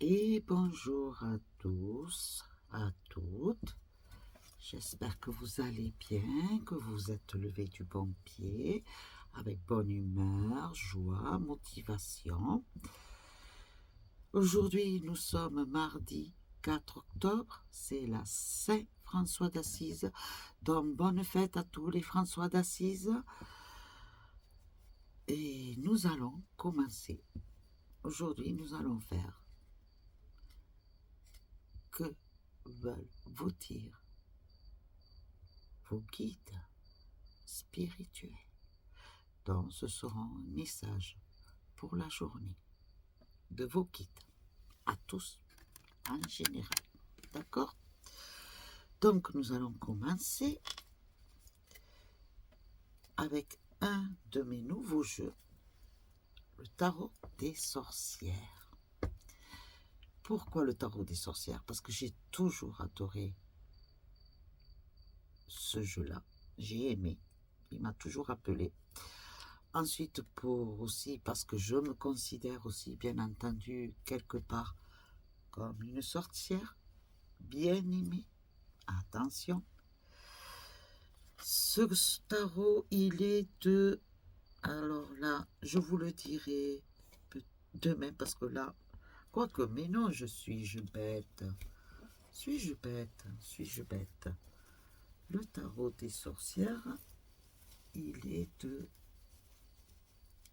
Et bonjour à tous, à toutes. J'espère que vous allez bien, que vous êtes levés du bon pied, avec bonne humeur, joie, motivation. Aujourd'hui, nous sommes mardi 4 octobre, c'est la Saint-François d'Assise. Donc, bonne fête à tous les François d'Assise. Et nous allons commencer. Aujourd'hui, nous allons faire que veulent vous dire vos guides spirituels. Donc, ce seront un message pour la journée de vos guides, à tous en général. D'accord? Donc, nous allons commencer avec un de mes nouveaux jeux, le tarot des sorcières. Pourquoi le tarot des sorcières? Parce que j'ai toujours adoré ce jeu-là. J'ai aimé. Il m'a toujours appelé. Ensuite, parce que je me considère aussi, bien entendu, quelque part comme une sorcière, bien aimée. Attention. Ce tarot, il est de... Alors là, je vous le dirai demain, parce que là, quoique, mais non, suis-je bête? Suis-je bête? Suis-je bête? Le tarot des sorcières, il est de...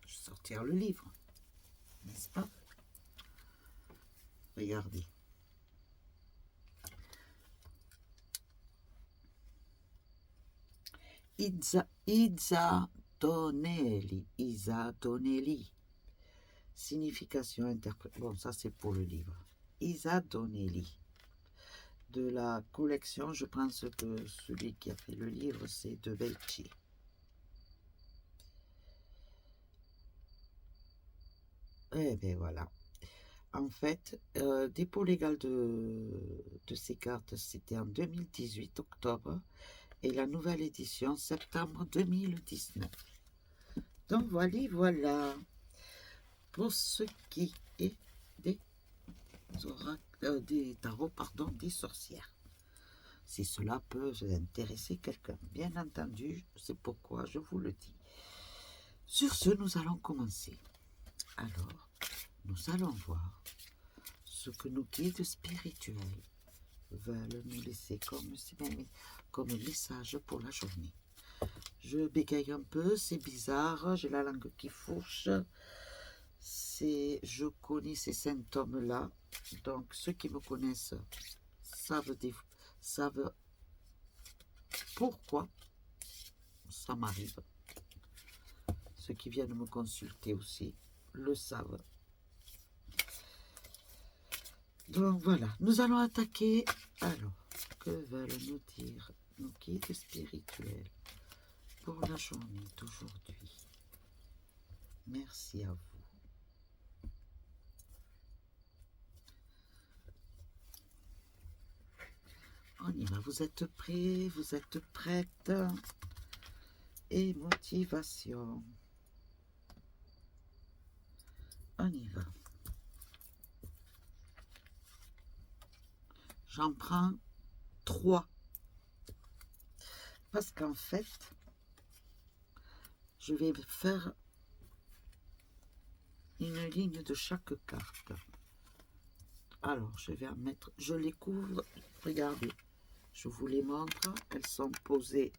Je vais sortir le livre, n'est-ce pas? Regardez. Isa Donnelly. Signification interprétée. Bon, ça c'est pour le livre. Isa Donnelly. De la collection, je pense que celui qui a fait le livre, c'est de Velchi. Eh bien voilà. En fait, dépôt légal de ces cartes, c'était en 2018, octobre, et la nouvelle édition, septembre 2019. Donc voilà, pour ce qui est des tarots, des sorcières. Si cela peut intéresser quelqu'un, bien entendu, c'est pourquoi je vous le dis. Sur ce, nous allons commencer. Alors, nous allons voir ce que nos guides spirituels veulent nous laisser comme message pour la journée. Je bégaye un peu, c'est bizarre, j'ai la langue qui fourche. Je connais ces symptômes-là, donc ceux qui me connaissent savent pourquoi ça m'arrive. Ceux qui viennent me consulter aussi le savent. Donc voilà, nous allons attaquer. Alors, que veulent nous dire nos guides spirituels pour la journée d'aujourd'hui? Merci à vous. On y va, vous êtes prêts, vous êtes prêtes? Et motivation. On y va. J'en prends 3. Parce qu'en fait, je vais faire une ligne de chaque carte. Alors, je vais en mettre, je les couvre, regardez, je vous les montre, elles sont posées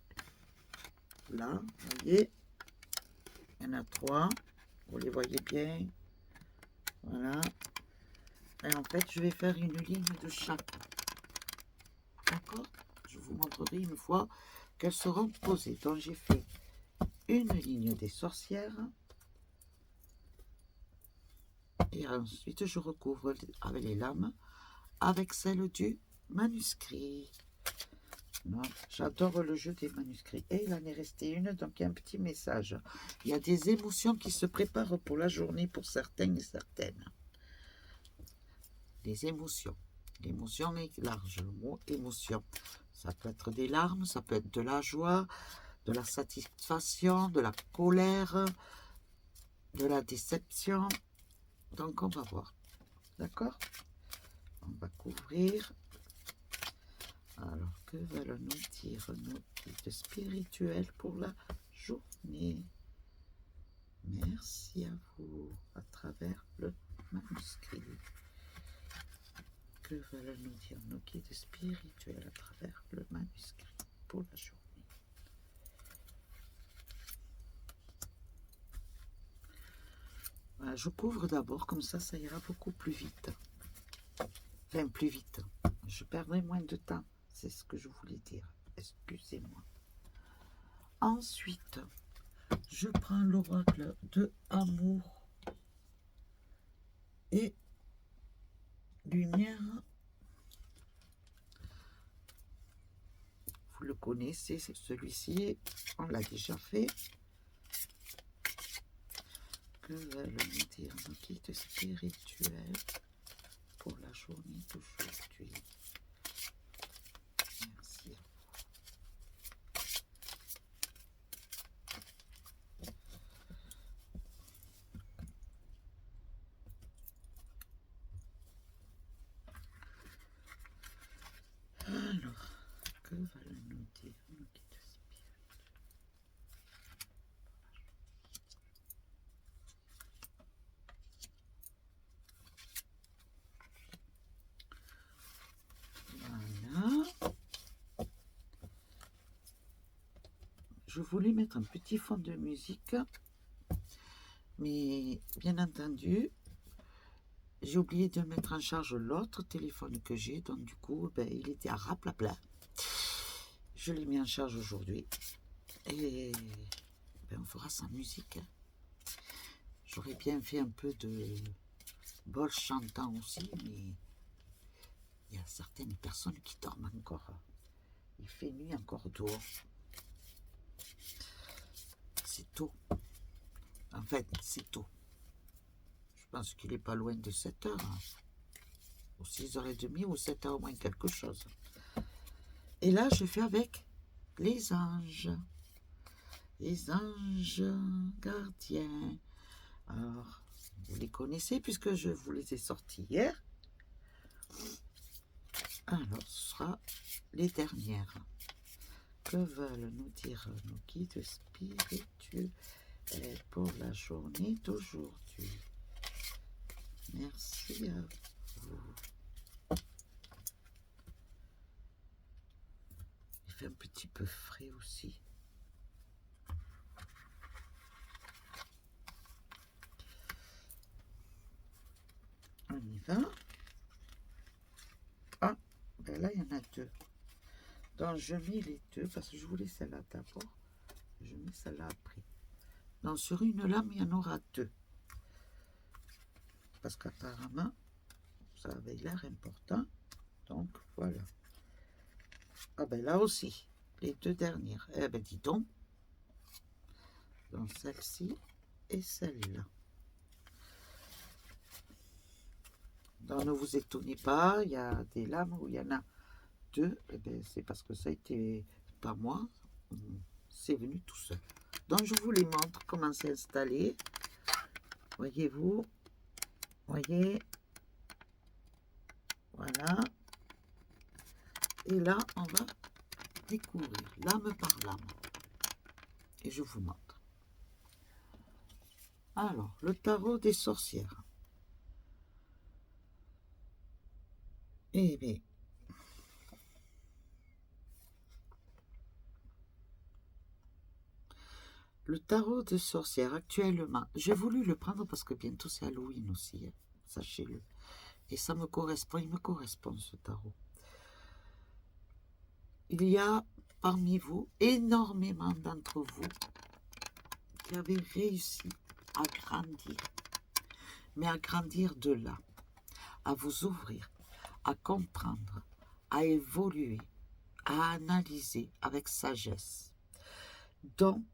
là, vous voyez, il y en a 3, vous les voyez bien, voilà, et en fait, je vais faire une ligne de chaque, d'accord? Je vous montrerai une fois qu'elles seront posées. Donc, j'ai fait une ligne des sorcières, et ensuite, je recouvre avec les lames, avec celle du manuscrit. J'adore le jeu des manuscrits. Et il en est resté une, donc il y a un petit message. Il y a des émotions qui se préparent pour la journée pour certains et certaines. Des émotions. L'émotion est large, le mot émotion. Ça peut être des larmes, ça peut être de la joie, de la satisfaction, de la colère, de la déception. Donc on va voir. D'accord? on va couvrir. Alors, que veulent nous dire nos guides spirituels pour la journée? Merci à vous à travers le manuscrit. Que veulent nous dire nos guides spirituels à travers le manuscrit pour la journée? Voilà, je couvre d'abord, comme ça ira beaucoup plus vite. Enfin, plus vite. Je perdrai moins de temps. C'est ce que je voulais dire. Excusez-moi. Ensuite, je prends l'oracle de amour et lumière. Vous le connaissez, c'est celui-ci. On l'a déjà fait. Que veulent nous dire nos guides spirituels pour la journée d'aujourd'hui? Merci à vous. Alors, que veulent nous dire nos guides spirituels? Voilà. Je voulais mettre un petit fond de musique, mais bien entendu, j'ai oublié de mettre en charge l'autre téléphone que j'ai, donc du coup, il était à raplapla. Je l'ai mis en charge aujourd'hui, et on fera sans musique. J'aurais bien fait un peu de bol chantant aussi, mais il y a certaines personnes qui dorment encore. Il fait nuit encore dehors. C'est tôt. En fait, c'est tôt. Je pense qu'il n'est pas loin de 7 heures. Hein. Ou 6h30 ou 7h au moins quelque chose. Et là, je fais avec les anges. Les anges gardiens. Alors, vous les connaissez puisque je vous les ai sortis hier. Alors, ce sera les dernières. Que veulent nous dire nos guides spirituels pour la journée d'aujourd'hui? Merci à vous. Il fait un petit peu frais aussi. On y va. Ah, là, il y en a deux. Donc, je mets les deux parce que je voulais celle-là d'abord. Je mets celle-là après. Donc, sur une lame, il y en aura deux. Parce qu'apparemment, ça avait l'air important. Donc, voilà. Ah là aussi, les deux dernières. Eh dis donc. Donc, celle-ci et celle-là. Donc, ne vous étonnez pas, il y a des lames où il y en a deux. C'est parce que ça a été pas moi. C'est venu tout seul. Donc, je vous les montre comment c'est installé. Voyez-vous? Voyez? Voilà. Et là, on va découvrir lame par lame. Et je vous montre. Alors, le tarot des sorcières. Eh bien, le tarot de sorcière actuellement, j'ai voulu le prendre parce que bientôt c'est Halloween aussi, hein, sachez-le. Et ça me correspond, il me correspond ce tarot. Il y a parmi vous énormément d'entre vous qui avez réussi à grandir, mais à grandir de là, à vous ouvrir, à comprendre, à évoluer, à analyser avec sagesse. Donc,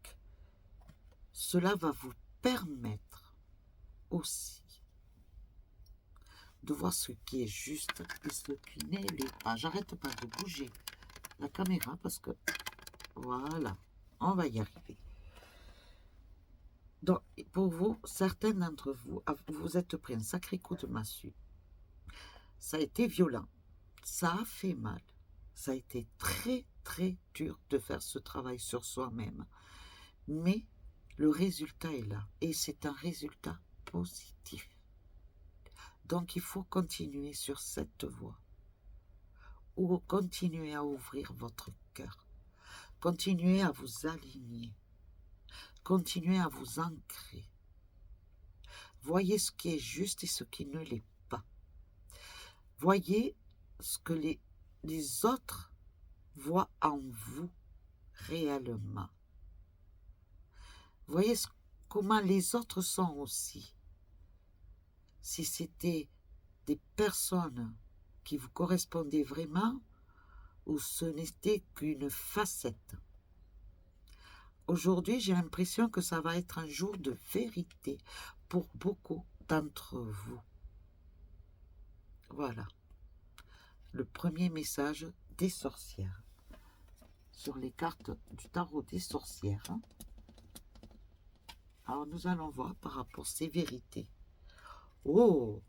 cela va vous permettre aussi de voir ce qui est juste et ce qui n'est pas. J'arrête pas de bouger la caméra parce que voilà, on va y arriver. Donc, pour vous, certains d'entre vous, vous êtes pris un sacré coup de massue. ça a été violent, ça a fait mal, ça a été très très dur de faire ce travail sur soi-même, mais le résultat est là et c'est un résultat positif. Donc il faut continuer sur cette voie ou continuer à ouvrir votre cœur, continuer à vous aligner, continuer à vous ancrer. Voyez ce qui est juste et ce qui ne l'est pas. Voyez ce que les autres voient en vous réellement. Voyez comment les autres sont aussi. Si c'était des personnes qui vous correspondaient vraiment ou ce n'était qu'une facette. Aujourd'hui, j'ai l'impression que ça va être un jour de vérité pour beaucoup d'entre vous. Voilà, le premier message des sorcières sur les cartes du tarot des sorcières. Alors, nous allons voir par rapport à ces vérités. Oh,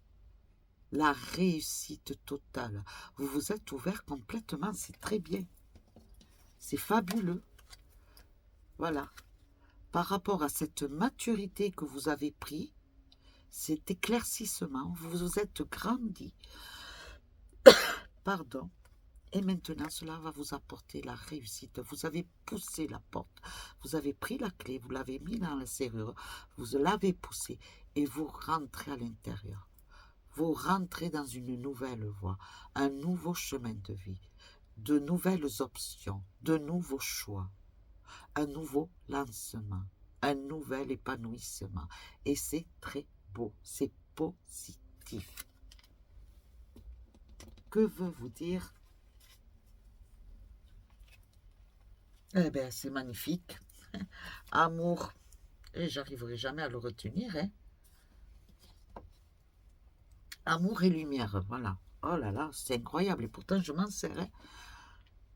la réussite totale. Vous vous êtes ouvert complètement, c'est très bien. C'est fabuleux. Voilà. Par rapport à cette maturité que vous avez pris, cet éclaircissement, vous vous êtes grandi. Pardon. Et maintenant, cela va vous apporter la réussite. Vous avez poussé la porte. Vous avez pris la clé, vous l'avez mis dans la serrure, vous l'avez poussé et vous rentrez à l'intérieur. Vous rentrez dans une nouvelle voie, un nouveau chemin de vie, de nouvelles options, de nouveaux choix, un nouveau lancement, un nouvel épanouissement. Et c'est très beau, c'est positif. Que veut vous dire? Eh bien, c'est magnifique. Amour. Et j'arriverai jamais à le retenir, hein. Amour et lumière, voilà. Oh là là, c'est incroyable. Et pourtant, je m'en sers, hein.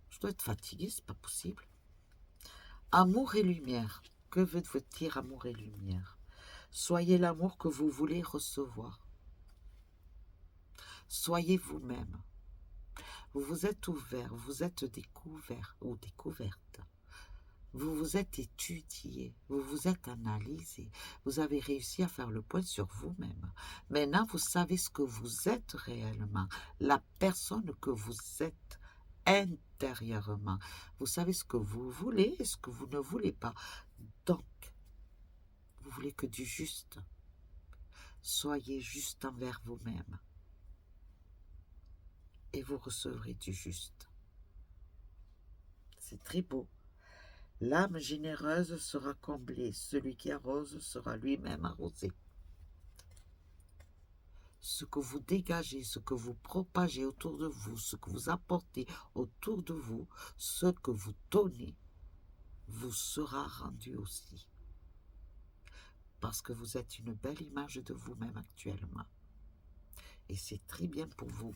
Je dois être fatiguée, c'est pas possible. Amour et lumière. Que veut vous dire amour et lumière? Soyez l'amour que vous voulez recevoir. Soyez vous-même. Vous vous êtes ouvert, vous êtes découvert ou découverte. Vous vous êtes étudié, vous vous êtes analysé, vous avez réussi à faire le point sur vous-même. Maintenant, vous savez ce que vous êtes réellement, la personne que vous êtes intérieurement. Vous savez ce que vous voulez et ce que vous ne voulez pas. Donc, vous voulez que du juste. Soyez juste envers vous-même et vous recevrez du juste. C'est très beau. L'âme généreuse sera comblée, celui qui arrose sera lui-même arrosé. Ce que vous dégagez, ce que vous propagez autour de vous, ce que vous apportez autour de vous, ce que vous donnez, vous sera rendu aussi. Parce que vous êtes une belle image de vous-même actuellement. Et c'est très bien pour vous.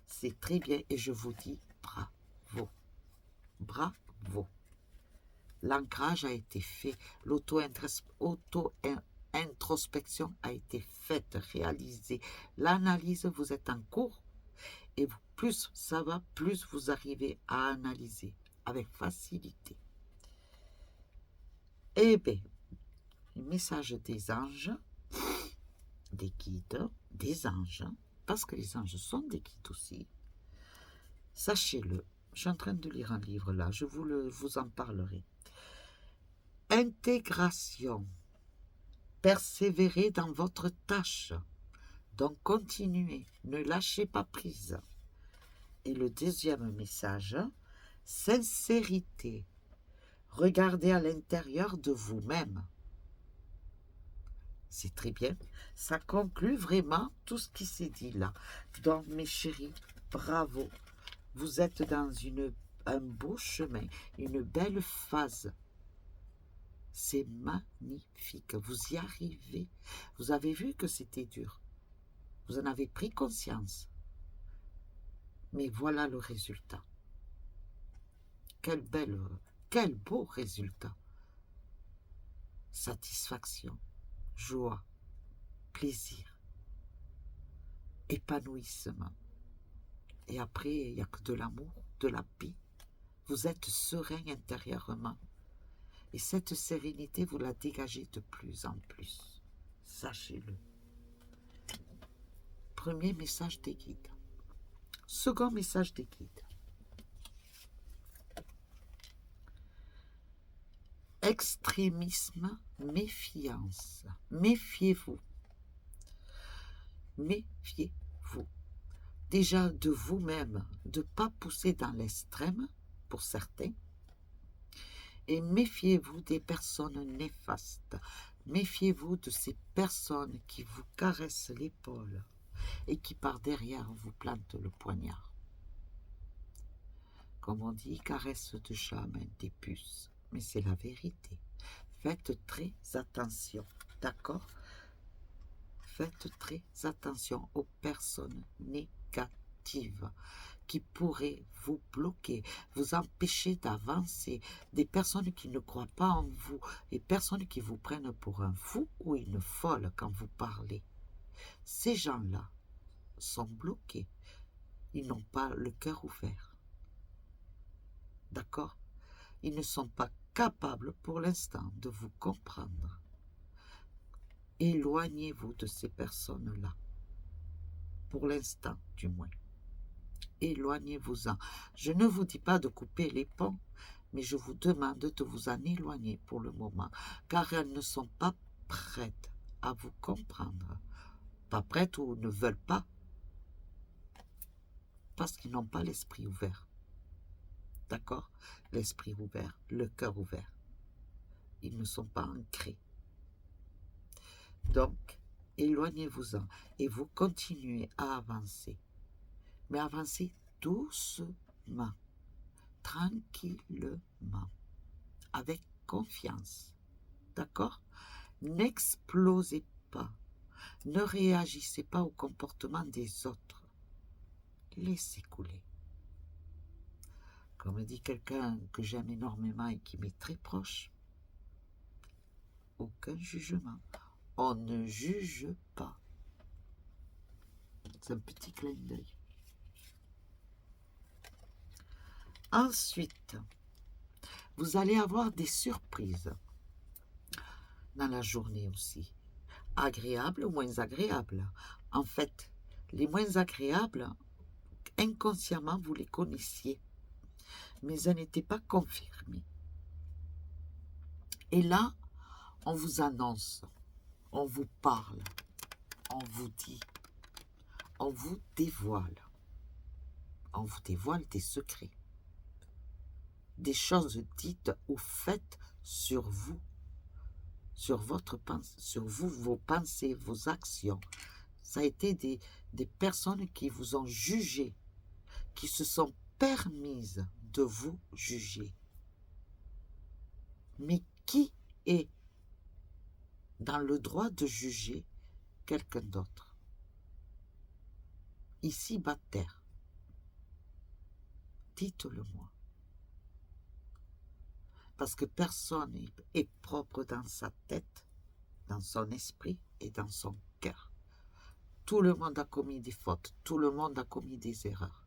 C'est très bien et je vous dis bravo. Bravo. L'ancrage a été fait, l'auto-introspection a été faite, réalisée. L'analyse, vous êtes en cours et plus ça va, plus vous arrivez à analyser avec facilité. Eh bien, le message des anges, des guides, des anges, parce que les anges sont des guides aussi. Sachez-le, je suis en train de lire un livre là, je vous en parlerai. Intégration. Persévérez dans votre tâche. Donc continuez, ne lâchez pas prise. Et le deuxième message, sincérité. Regardez à l'intérieur de vous-même. C'est très bien. Ça conclut vraiment tout ce qui s'est dit là. Donc mes chéris, bravo. Vous êtes dans un beau chemin, une belle phase. C'est magnifique, vous y arrivez. Vous avez vu que c'était dur. Vous en avez pris conscience. Mais voilà le résultat. Quel beau résultat. Satisfaction, joie, plaisir. épanouissement. Et après, il n'y a que de l'amour, de la paix. Vous êtes serein intérieurement. Et cette sérénité, vous la dégagez de plus en plus. Sachez-le. Premier message des guides. Second message des guides. Extrémisme, méfiance. Méfiez-vous. Méfiez-vous. Déjà de vous-même, de ne pas pousser dans l'extrême, pour certains. Et méfiez-vous des personnes néfastes. Méfiez-vous de ces personnes qui vous caressent l'épaule et qui par derrière vous plantent le poignard. Comme on dit, caresse de chat, main des puces. Mais c'est la vérité. Faites très attention, d'accord? Faites très attention aux personnes négatives qui pourraient vous bloquer, vous empêcher d'avancer, des personnes qui ne croient pas en vous, des personnes qui vous prennent pour un fou ou une folle quand vous parlez. Ces gens-là sont bloqués. Ils n'ont pas le cœur ouvert. D'accord? Ils ne sont pas capables pour l'instant de vous comprendre. Éloignez-vous de ces personnes-là. Pour l'instant, du moins. Éloignez-vous-en. Je ne vous dis pas de couper les ponts, mais je vous demande de vous en éloigner pour le moment, car elles ne sont pas prêtes à vous comprendre. Pas prêtes ou ne veulent pas, parce qu'ils n'ont pas l'esprit ouvert. D'accord? L'esprit ouvert, le cœur ouvert. Ils ne sont pas ancrés. Donc, éloignez-vous-en et vous continuez à avancer. Mais avancez doucement, tranquillement, avec confiance. D'accord? N'explosez pas. Ne réagissez pas au comportement des autres. Laissez couler. Comme dit quelqu'un que j'aime énormément et qui m'est très proche, aucun jugement. On ne juge pas. C'est un petit clin d'œil. Ensuite, vous allez avoir des surprises dans la journée aussi. Agréables ou moins agréables. En fait, les moins agréables, inconsciemment, vous les connaissiez, mais elles n'étaient pas confirmées. Et là, on vous annonce, on vous parle, on vous dit, on vous dévoile. On vous dévoile des secrets. Des choses dites ou faites sur vous, sur votre pensée, sur vous, vos pensées, vos actions. Ça a été des personnes qui vous ont jugé, qui se sont permises de vous juger. Mais qui est dans le droit de juger quelqu'un d'autre? Ici, bas terre. Dites-le-moi. Parce que personne est propre dans sa tête, dans son esprit et dans son cœur. Tout le monde a commis des fautes, tout le monde a commis des erreurs.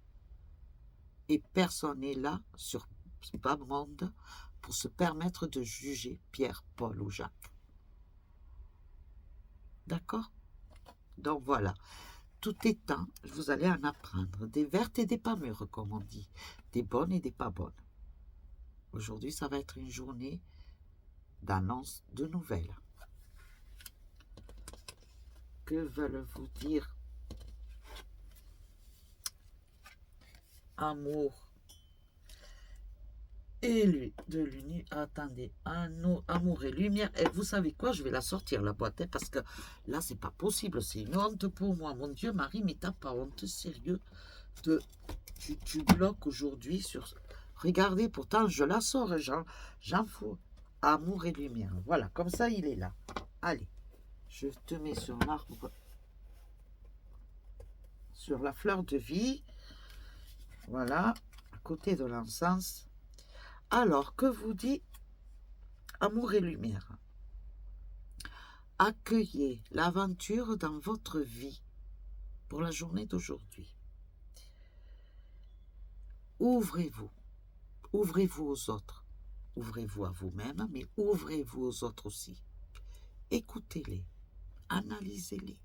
Et personne n'est là, sur ce bas monde, pour se permettre de juger Pierre, Paul ou Jacques. D'accord? Donc voilà, tout est temps, vous allez en apprendre, des vertes et des pas mûres, comme on dit, des bonnes et des pas bonnes. Aujourd'hui, ça va être une journée d'annonce de nouvelles. Que veulent vous dire amour et de l'uni? Attendez, amour et lumière. Et vous savez quoi? Je vais la sortir, la boîte, hein, parce que là, c'est pas possible. C'est une honte pour moi. Mon Dieu, Marie, mais t'as pas honte, sérieux? Tu bloques aujourd'hui sur... Regardez, pourtant, je la sors, j'en fous. Amour et lumière. Voilà, comme ça, il est là. Allez, je te mets sur l'arbre, sur la fleur de vie. Voilà, à côté de l'encens. Alors, que vous dit amour et lumière? Accueillez l'aventure dans votre vie. pour la journée d'aujourd'hui. Ouvrez-vous. Ouvrez-vous aux autres. Ouvrez-vous à vous-même, mais ouvrez-vous aux autres aussi. Écoutez-les. Analysez-les,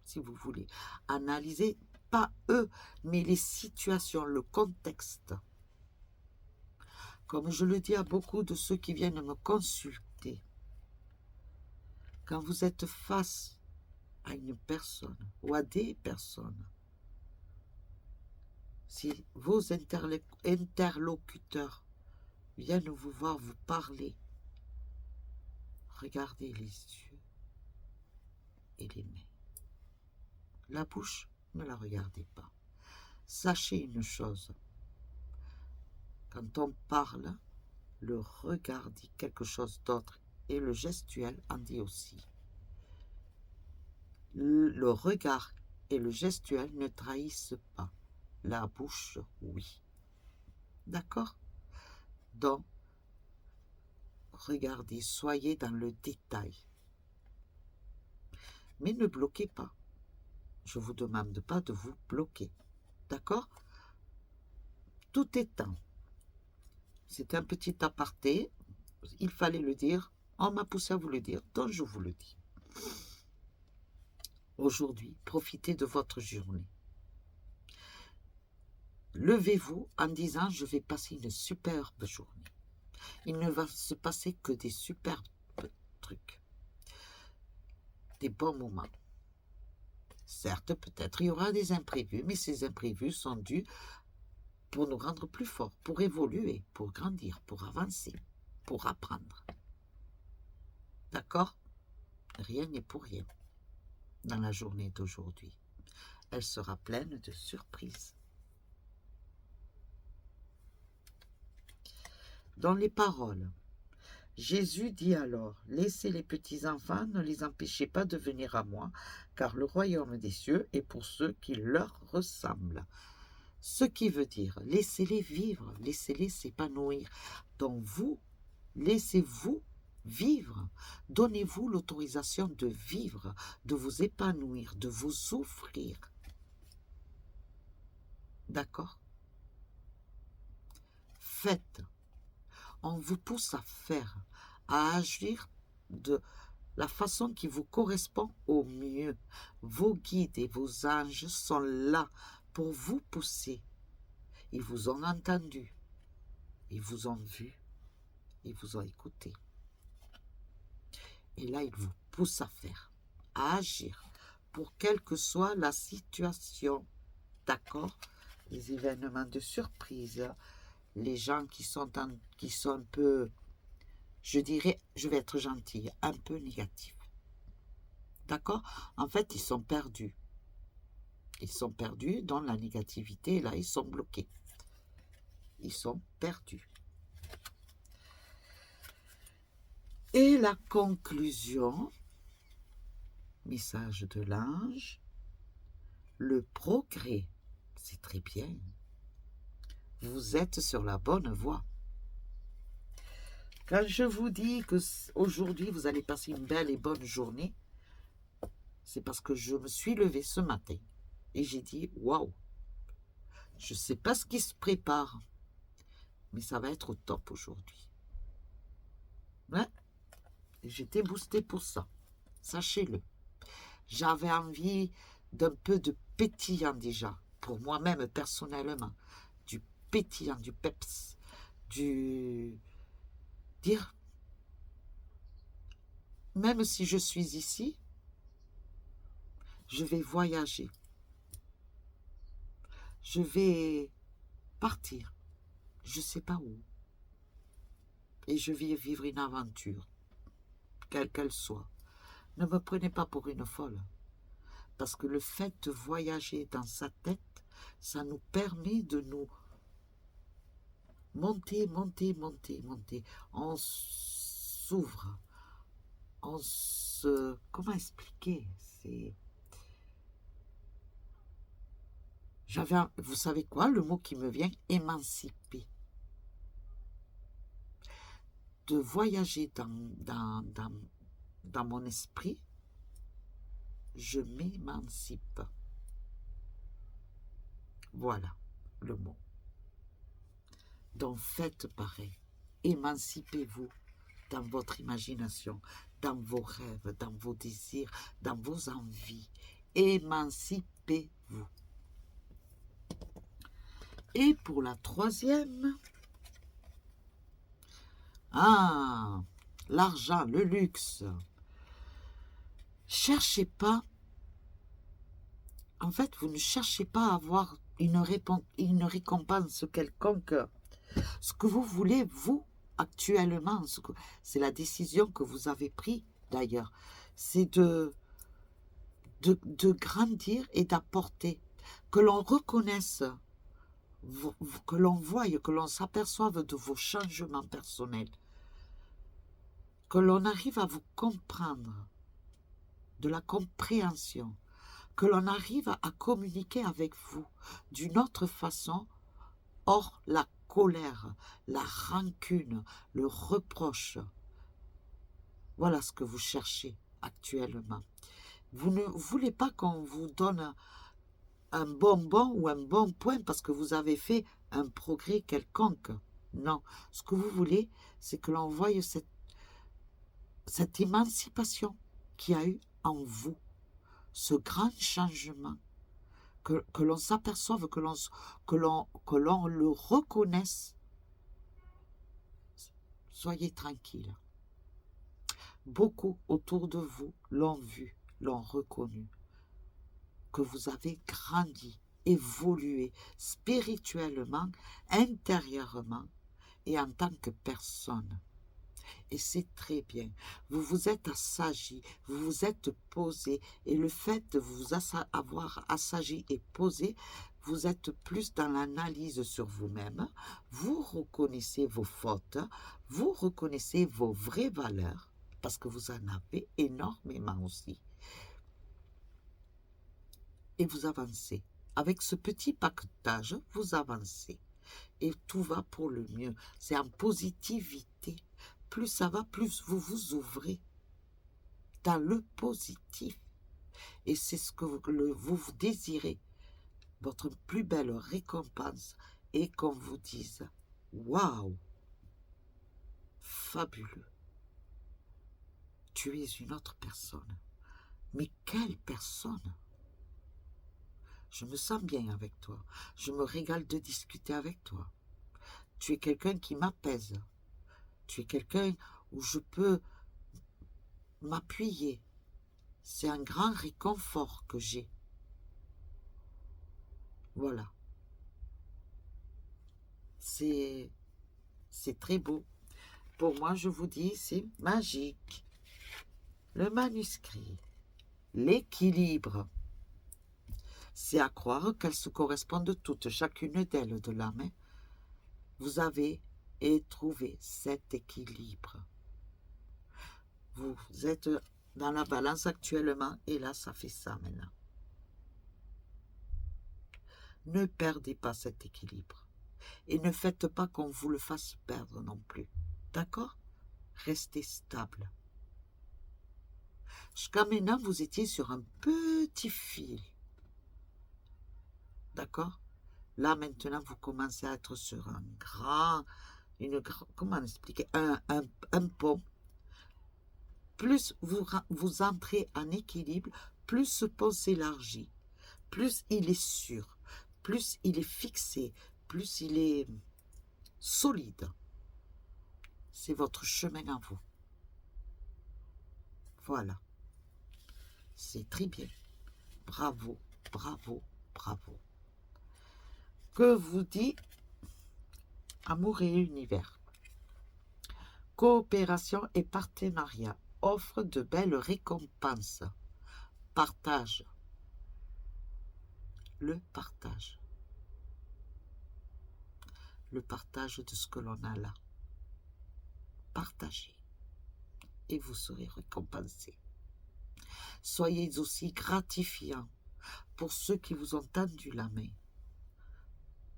si vous voulez. Analysez pas eux, mais les situations, le contexte. Comme je le dis à beaucoup de ceux qui viennent me consulter, quand vous êtes face à une personne ou à des personnes, si vos interlocuteurs viennent vous voir, vous parler, regardez les yeux et les mains. La bouche, ne la regardez pas. Sachez une chose, quand on parle, le regard dit quelque chose d'autre et le gestuel en dit aussi. Le regard et le gestuel ne trahissent pas. La bouche, oui. D'accord? Donc, regardez, soyez dans le détail. Mais ne bloquez pas. Je ne vous demande pas de vous bloquer. D'accord? Tout est temps. C'est un petit aparté. Il fallait le dire. On m'a poussé à vous le dire, donc je vous le dis. Aujourd'hui, profitez de votre journée. Levez-vous en disant « Je vais passer une superbe journée ». Il ne va se passer que des superbes trucs. Des bons moments. Certes, peut-être il y aura des imprévus, mais ces imprévus sont dus pour nous rendre plus forts, pour évoluer, pour grandir, pour avancer, pour apprendre. D'accord? Rien n'est pour rien dans la journée d'aujourd'hui. Elle sera pleine de surprises. Dans les paroles, Jésus dit alors, « Laissez les petits enfants, ne les empêchez pas de venir à moi, car le royaume des cieux est pour ceux qui leur ressemblent. » Ce qui veut dire, laissez-les vivre, laissez-les s'épanouir. Donc vous, laissez-vous vivre. Donnez-vous l'autorisation de vivre, de vous épanouir, de vous offrir. D'accord? Faites. On vous pousse à faire, à agir de la façon qui vous correspond au mieux. Vos guides et vos anges sont là pour vous pousser. Ils vous ont entendu, ils vous ont vu, ils vous ont écouté. Et là, ils vous poussent à faire, à agir, pour quelle que soit la situation. D'accord? Les événements de surprise, les gens qui sont un peu, je dirais, je vais être gentille, un peu négatifs. D'accord? En fait, ils sont perdus. Ils sont perdus dans la négativité, là, ils sont bloqués. Ils sont perdus. Et la conclusion, message de l'ange, le progrès, c'est très bien. Vous êtes sur la bonne voie. Quand je vous dis que aujourd'hui vous allez passer une belle et bonne journée, c'est parce que je me suis levée ce matin et j'ai dit waouh, je ne sais pas ce qui se prépare, mais ça va être au top aujourd'hui. Ouais, j'étais boostée pour ça, sachez-le. J'avais envie d'un peu de pétillant déjà, pour moi-même personnellement, du pétillant, du peps, dire, même si je suis ici, je vais voyager. Je vais partir. Je ne sais pas où. Et je vais vivre une aventure, quelle qu'elle soit. Ne me prenez pas pour une folle. Parce que le fait de voyager dans sa tête, ça nous permet de nous monter, monter, monter, monter. On s'ouvre. On se... Comment expliquer? C'est... Vous savez quoi? Le mot qui me vient, émanciper. De voyager dans mon esprit, je m'émancipe. Voilà le mot. Donc faites pareil. Émancipez-vous dans votre imagination, dans vos rêves, dans vos désirs, dans vos envies. Émancipez-vous. Et pour la troisième, l'argent, le luxe. Cherchez pas, en fait, vous ne cherchez pas à avoir une récompense quelconque. Ce que vous voulez, vous, actuellement, c'est la décision que vous avez prise d'ailleurs, c'est de grandir et d'apporter, que l'on reconnaisse, que l'on voie, que l'on s'aperçoive de vos changements personnels, que l'on arrive à vous comprendre, de la compréhension, que l'on arrive à communiquer avec vous d'une autre façon, hors la colère, la rancune, le reproche. Voilà ce que vous cherchez actuellement. Vous ne voulez pas qu'on vous donne un bonbon ou un bon point parce que vous avez fait un progrès quelconque. Non, ce que vous voulez, c'est que l'on voie cette émancipation qu'il y a eu en vous, ce grand changement, que l'on s'aperçoive, que l'on le reconnaisse. Soyez tranquille. Beaucoup autour de vous l'ont vu, l'ont reconnu, que vous avez grandi, évolué spirituellement, intérieurement et en tant que personne. Et c'est très bien. Vous vous êtes assagi, vous vous êtes posé, et le fait de vous avoir assagi et posé, vous êtes plus dans l'analyse sur vous-même, vous reconnaissez vos fautes, vous reconnaissez vos vraies valeurs, parce que vous en avez énormément aussi. Et vous avancez. Avec ce petit paquetage, vous avancez. Et tout va pour le mieux. C'est en positivité. Plus ça va, plus vous vous ouvrez dans le positif. Et c'est ce que vous désirez. Votre plus belle récompense est qu'on vous dise « Waouh, fabuleux, tu es une autre personne. Mais quelle personne! Je me sens bien avec toi. Je me régale de discuter avec toi. Tu es quelqu'un qui m'apaise. Tu es quelqu'un où je peux m'appuyer. C'est un grand réconfort que j'ai. » Voilà. C'est très beau. Pour moi, je vous dis, c'est magique. Le manuscrit. L'équilibre. C'est à croire qu'elles se correspondent toutes, chacune d'elles de la main. Vous avez trouvé cet équilibre. Vous êtes dans la balance actuellement et là, ça fait ça maintenant. Ne perdez pas cet équilibre. Et ne faites pas qu'on vous le fasse perdre non plus. D'accord? Restez stable. Jusqu'à maintenant, vous étiez sur un petit fil. D'accord? Là, maintenant, vous commencez à être sur un grand, comment expliquer, un pont. Plus vous entrez en équilibre, plus ce pont s'élargit, plus il est sûr, plus il est fixé, plus il est solide. C'est votre chemin à vous. Voilà. C'est très bien. Bravo, bravo, bravo. Que vous dit Amour et Univers? Coopération et partenariat offrent de belles récompenses. Partage. Le partage. Le partage de ce que l'on a là. Partagez. Et vous serez récompensé. Soyez aussi gratifiants pour ceux qui vous ont tendu la main.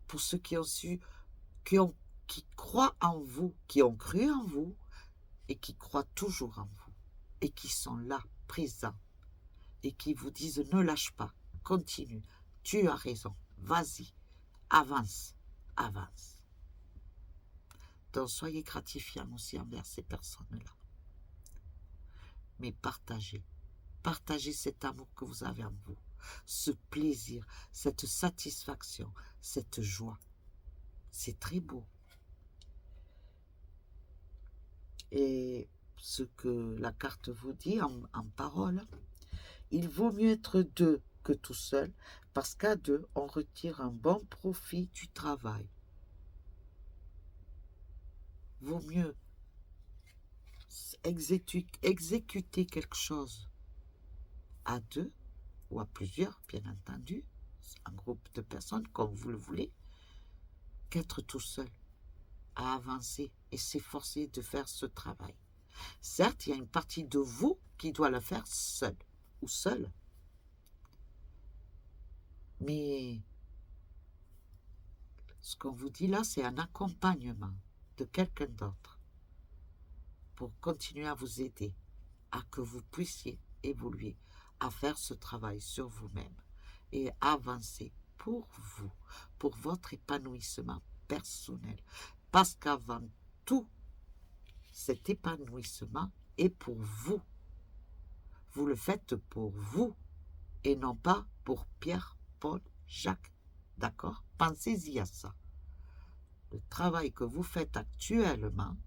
Pour ceux qui ont su, qui croient en vous, qui ont cru en vous et qui croient toujours en vous et qui sont là, présents et qui vous disent ne lâche pas, continue, tu as raison, vas-y, avance, avance. Donc soyez gratifiants aussi envers ces personnes-là. Mais partagez. Partagez cet amour que vous avez en vous, ce plaisir, cette satisfaction, cette joie. C'est très beau. Et ce que la carte vous dit en parole, il vaut mieux être deux que tout seul, parce qu'à deux, on retire un bon profit du travail. Vaut mieux exécuter quelque chose à deux, ou à plusieurs, bien entendu, un groupe de personnes, comme vous le voulez, qu'être tout seul, à avancer et s'efforcer de faire ce travail. Certes, il y a une partie de vous qui doit le faire seul ou seul. Mais ce qu'on vous dit là, c'est un accompagnement de quelqu'un d'autre pour continuer à vous aider, à que vous puissiez évoluer, à faire ce travail sur vous-même et avancer pour vous, pour votre épanouissement personnel. Parce qu'avant tout, cet épanouissement est pour vous. Vous le faites pour vous et non pas pour Pierre, Paul, Jacques. D'accord? Pensez-y à ça. Le travail que vous faites actuellement,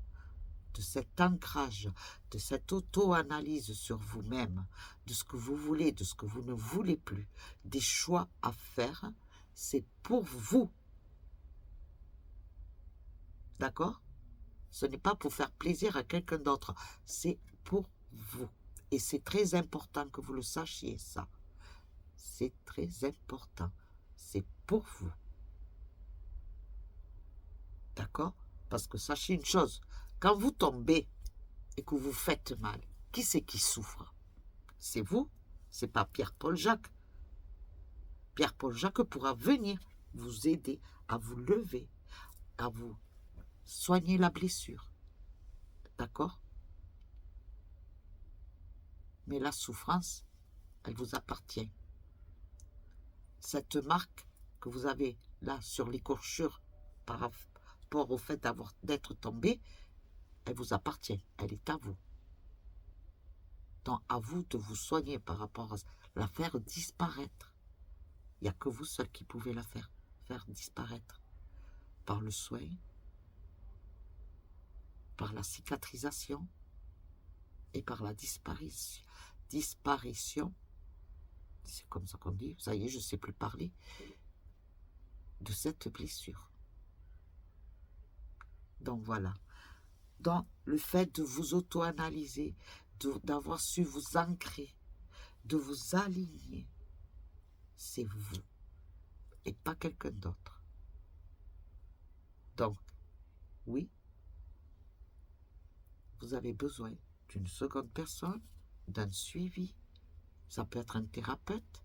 de cet ancrage, de cette auto-analyse sur vous-même, de ce que vous voulez, de ce que vous ne voulez plus, des choix à faire, c'est pour vous. D'accord? Ce n'est pas pour faire plaisir à quelqu'un d'autre, c'est pour vous. Et c'est très important que vous le sachiez, ça. C'est très important. C'est pour vous. D'accord? Parce que sachez une chose, quand vous tombez et que vous faites mal, qui c'est qui souffre? C'est vous, c'est pas Pierre-Paul Jacques. Pierre-Paul Jacques pourra venir vous aider à vous lever, à vous soigner la blessure. D'accord? Mais la souffrance, elle vous appartient. Cette marque que vous avez là sur l'écorchure par rapport au fait d'être tombé, elle vous appartient, elle est à vous. Donc à vous de vous soigner par rapport à la faire disparaître. Il n'y a que vous seul qui pouvez la faire disparaître. Par le soin, par la cicatrisation et par la disparition. C'est comme ça qu'on dit, ça y est, je ne sais plus parler, de cette blessure. Donc voilà. Donc le fait de vous auto-analyser, d'avoir su vous ancrer, de vous aligner, c'est vous et pas quelqu'un d'autre. Donc, oui, vous avez besoin d'une seconde personne, d'un suivi. Ça peut être un thérapeute,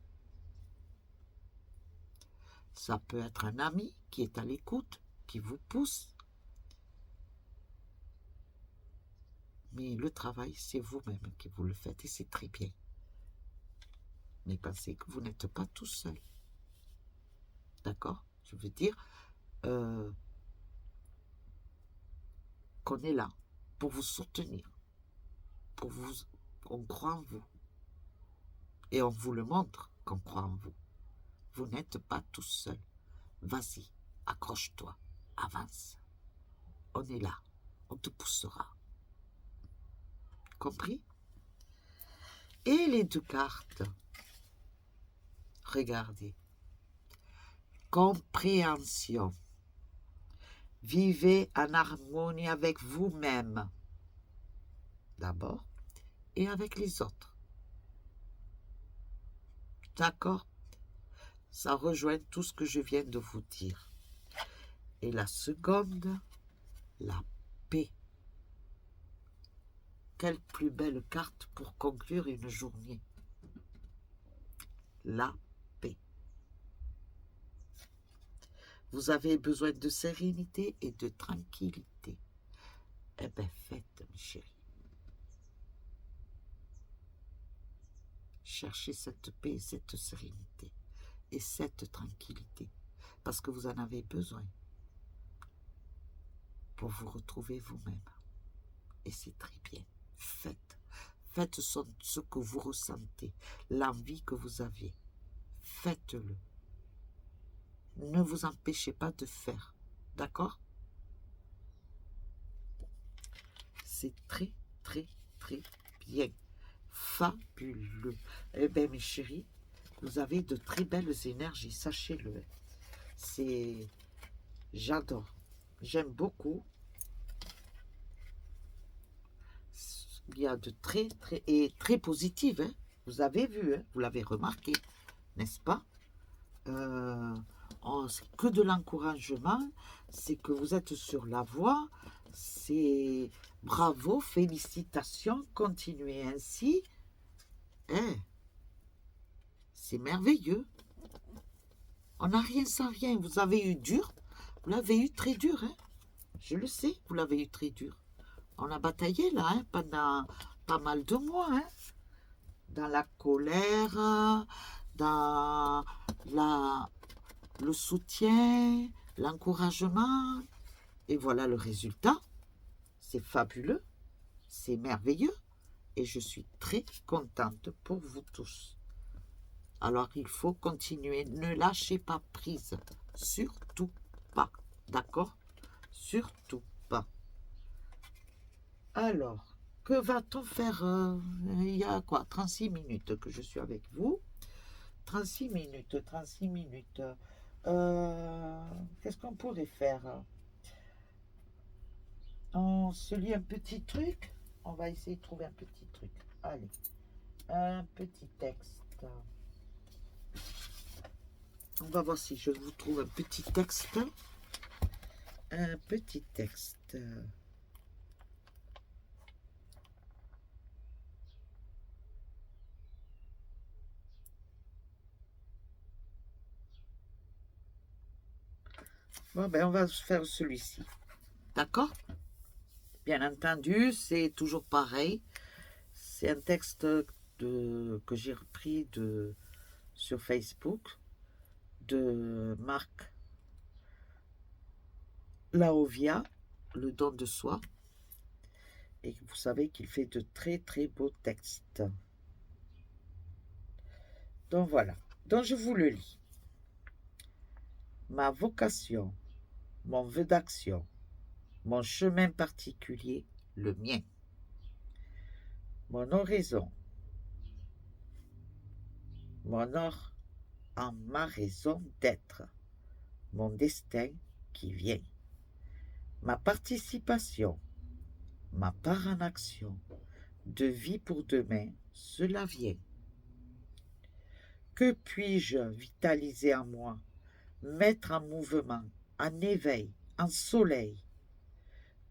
ça peut être un ami qui est à l'écoute, qui vous pousse. Mais le travail, c'est vous-même qui vous le faites et c'est très bien. Mais pensez que vous n'êtes pas tout seul. D'accord? Je veux dire qu'on est là pour vous soutenir, on croit en vous. Et on vous le montre qu'on croit en vous. Vous n'êtes pas tout seul. Vas-y, accroche-toi, avance. On est là, on te poussera. Compris? Et les deux cartes, regardez. Compréhension. Vivez en harmonie avec vous-même, d'abord, et avec les autres. D'accord? Ça rejoint tout ce que je viens de vous dire. Et la seconde, la paix. Quelle plus belle carte pour conclure une journée. La paix. Vous avez besoin de sérénité et de tranquillité. Eh bien, faites, mes chéris. Cherchez cette paix, cette sérénité et cette tranquillité. parce que vous en avez besoin pour vous retrouver vous-même. Et c'est très bien. Faites. Faites ce que vous ressentez, l'envie que vous avez. Faites-le. Ne vous empêchez pas de faire. D'accord? C'est très, très, très bien. Fabuleux. Eh bien, mes chéris, vous avez de très belles énergies, sachez-le. J'adore. J'aime beaucoup. Il y a de très positives. Hein. Vous avez vu, hein, vous l'avez remarqué, n'est-ce pas? C'est que de l'encouragement, c'est que vous êtes sur la voie, c'est bravo, félicitations, continuez ainsi. Hein, c'est merveilleux. On n'a rien sans rien. Vous avez eu dur, vous l'avez eu très dur. Hein. Je le sais, vous l'avez eu très dur. On a bataillé là hein, pendant pas mal de mois. Hein. Dans la colère, dans le soutien, l'encouragement. Et voilà le résultat. C'est fabuleux, c'est merveilleux. Et je suis très contente pour vous tous. Alors il faut continuer, ne lâchez pas prise. Surtout pas. D'accord? Surtout pas. Alors, que va-t-on faire il y a quoi 36 minutes que je suis avec vous. 36 minutes, 36 minutes. Qu'est-ce qu'on pourrait faire? On se lit un petit truc. On va essayer de trouver un petit truc. Allez, un petit texte. On va voir si je vous trouve un petit texte. Un petit texte. Bon, ben, on va faire celui-ci. D'accord? Bien entendu, c'est toujours pareil. C'est un texte que j'ai repris sur Facebook de Marc Laovia, Le don de soi. Et vous savez qu'il fait de très beaux textes. Donc voilà. Donc je vous le lis. Ma vocation, mon vœu d'action, mon chemin particulier, le mien. Mon oraison, mon or en ma raison d'être, mon destin qui vient. Ma participation, ma part en action, de vie pour demain, cela vient. Que puis-je vitaliser en moi, mettre en mouvement, en éveil, en soleil?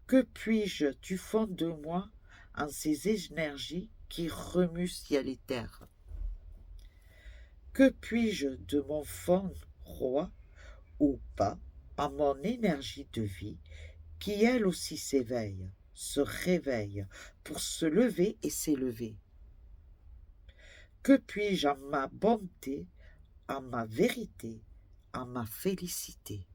Que puis-je du fond de moi en ces énergies qui remuent ciel et terre? Que puis-je de mon fond roi ou pas en mon énergie de vie qui elle aussi s'éveille, se réveille pour se lever et s'élever? Que puis-je en ma bonté, en ma vérité, en ma félicité?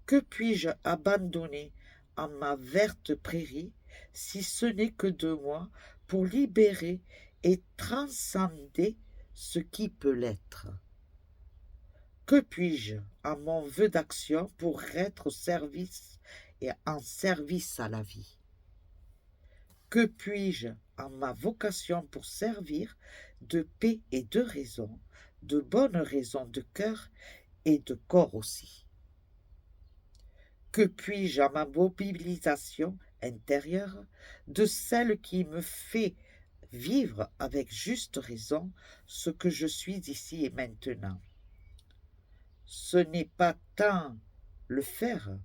Que puis-je abandonner en ma verte prairie, si ce n'est que de moi, pour libérer et transcender ce qui peut l'être? Que puis-je en mon vœu d'action pour être au service et en service à la vie? Que puis-je en ma vocation pour servir de paix et de raison, de bonnes raisons de cœur et de corps aussi? Que puis-je en ma mobilisation intérieure de celle qui me fait vivre avec juste raison ce que je suis ici et maintenant? Ce n'est pas tant le faire,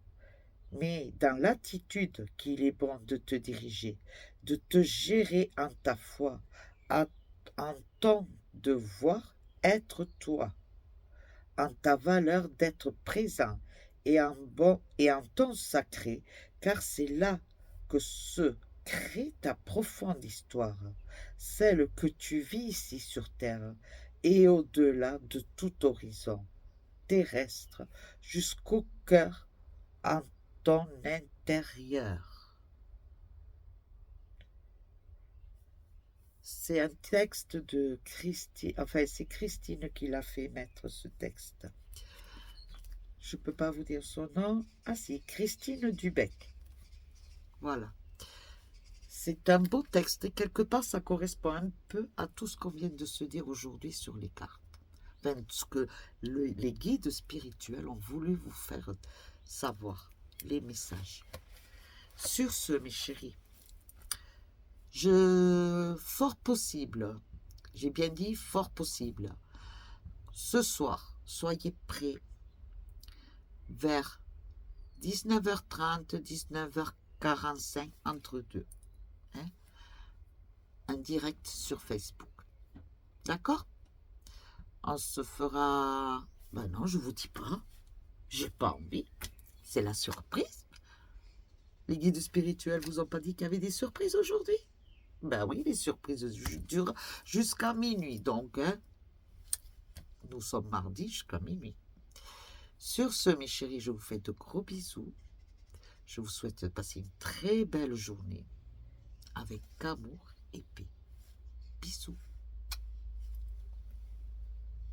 mais dans l'attitude qu'il est bon de te diriger, de te gérer en ta foi, en ton devoir être toi, en ta valeur d'être présent et en ton sacré, car c'est là que se crée ta profonde histoire, celle que tu vis ici sur terre et au-delà de tout horizon. terrestre jusqu'au cœur en ton intérieur. C'est un texte de Christine, enfin c'est Christine qui l'a fait mettre ce texte. Je ne peux pas vous dire son nom. Ah si, Christine Dubec. Voilà. C'est un beau texte et quelque part ça correspond un peu à tout ce qu'on vient de se dire aujourd'hui sur les cartes. Enfin, ce que les guides spirituels ont voulu vous faire savoir, les messages. Sur ce, mes chéris, fort possible, j'ai bien dit fort possible, ce soir, soyez prêts vers 19h30, 19h45, entre deux. Hein, un direct sur Facebook. D'accord? On se fera... Ben non, je vous dis pas. J'ai pas envie. C'est la surprise. Les guides spirituels vous ont pas dit qu'il y avait des surprises aujourd'hui? Ben oui, les surprises durent jusqu'à minuit. Donc, hein, nous sommes mardi jusqu'à minuit. Sur ce, mes chéris, je vous fais de gros bisous. Je vous souhaite de passer une très belle journée avec amour et paix. Bisous.